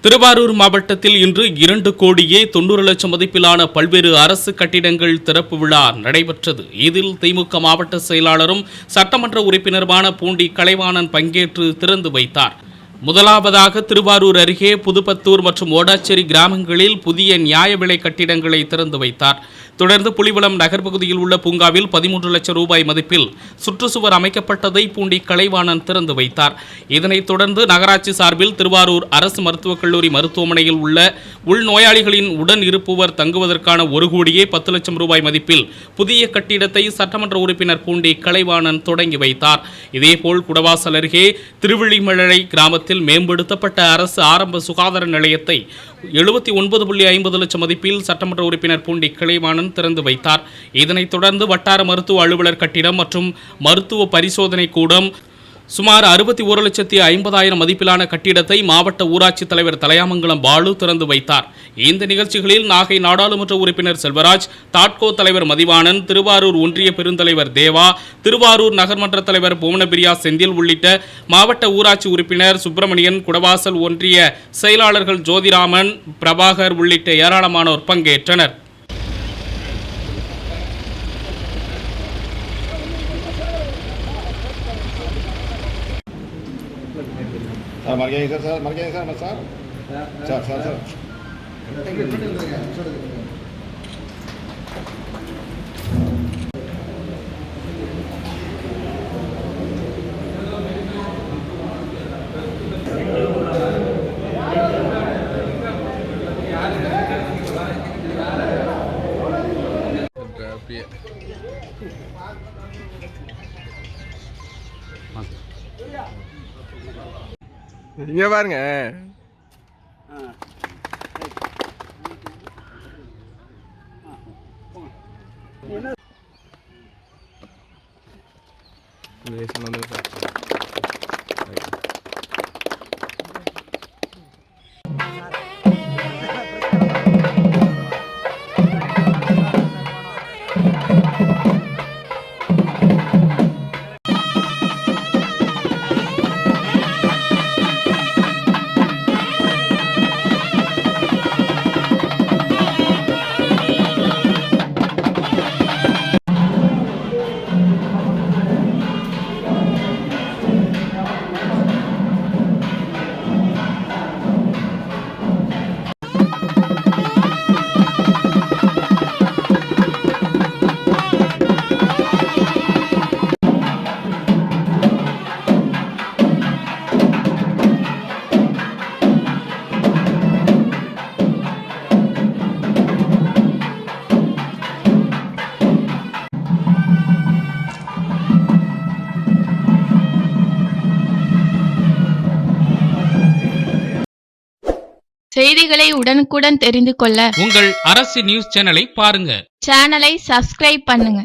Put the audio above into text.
திருவாரூர் மாவட்டத்தில் இன்று 2 கோடியே 90 லட்சம் மதிப்பிலான பல்வேறு அரசு கட்டிடங்கள் திறப்பு விழா நடைபெற்றது. இதில் திமுக மாவட்ட செயலாளரும் சட்டமன்ற உறுப்பினருமான பூண்டி கலைவாணன் பங்கேற்று திறந்து வைத்தார். முதலாவதாக திருவாரூர் அருகே புதுப்பத்தூர் மற்றும் ஓடாச்சேரி கிராமங்களில் புதிய நியாய விலை கட்டிடங்களை திறந்து வைத்தார். தொடர்ந்து புலிவலம் நகர்பகுதியில் உள்ள பூங்காவில் 13 லட்சம் ரூபாய் மதிப்பில் சுற்றுச்சுவர் அமைக்கப்பட்டதை பூண்டி கலைவாணன் திறந்து வைத்தார். இதனைத் தொடர்ந்து நகராட்சி சார்பில் திருவாரூர் அரசு மருத்துவக் கல்லூரி மருத்துவமனையில் உள்ள உள்நோயாளிகளின் உடன் இருப்பவர் தங்குவதற்கான 1 கோடியே 10 லட்சம் ரூபாய் மதிப்பில் புதிய கட்டிடத்தை சட்டமன்ற உறுப்பினர் பூண்டி கலைவாணன் தொடங்கி வைத்தார். இதேபோல் குடவாசல் அருகே திருவிழிமழை கிராமத்தில் மேம்படுத்தப்பட்ட அரசு ஆரம்ப சுகாதார நிலையத்தை 79.50 லட்சம் மதிப்பில் சட்டமன்ற உறுப்பினர் பூண்டி கலைவாணன் திறந்து வைத்தார். இதனைத் தொடர்ந்து வட்டார மருத்துவ அலுவலர் கட்டிடம் மற்றும் மருத்துவ பரிசோதனை கூடம் சுமார் 61,50,000 மதிப்பிலான கட்டிடத்தை மாவட்ட ஊராட்சி தலைவர் தலையாமங்கலம் பாலு திறந்து வைத்தார். இந்த நிகழ்ச்சிகளில் நாகை நாடாளுமன்ற உறுப்பினர் செல்வராஜ், தாட்கோ தலைவர் மதிவாணன், திருவாரூர் ஒன்றிய பெருந்தலைவர் தேவா, திருவாரூர் நகர்மன்ற தலைவர் புவனபிரியா செந்தில் உள்ளிட்ட மாவட்ட ஊராட்சி உறுப்பினர் சுப்பிரமணியன், குடவாசல் ஒன்றிய செயலாளர்கள் ஜோதிராமன், பிரபாகர் உள்ளிட்ட ஏராளமானோர் பங்கேற்றனர். இங்க பாருங்க. செய்திகளை உடனுக்குடன் தெரிந்து கொள்ள உங்கள் அரசு நியூஸ் சேனலை பாருங்க. சேனலை சப்ஸ்கிரைப் பண்ணுங்க.